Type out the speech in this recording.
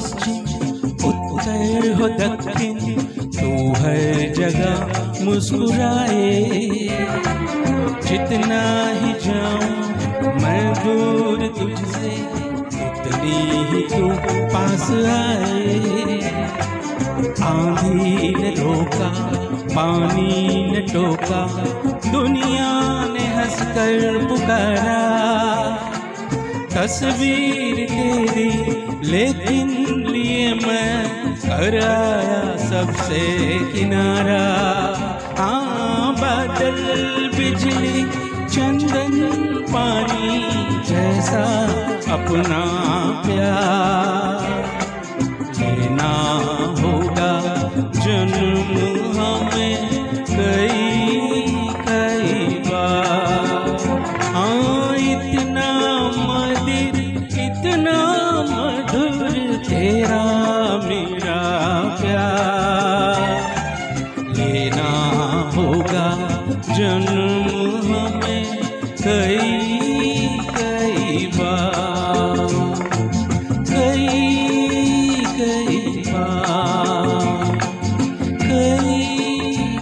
पश्चिम उत्तर हो दक्षिण, तू हर जगह मुस्कुराए। जितना ही जाऊं मैं दूर तुझसे, उतनी ही तू पास आए। आंधी ने रोका, पानी ने टोका, दुनिया ने हंसकर पुकारा। तस्वीर तेरी लेकिन लिए मैं कर आया सबसे किनारा। हाँ, बादल बिजली चंदन पानी जैसा अपना प्यार लेना होगा जन्म हमें कई बार। हाँ, इतना मधुर इतना मधुर तेरा मेरा प्यार।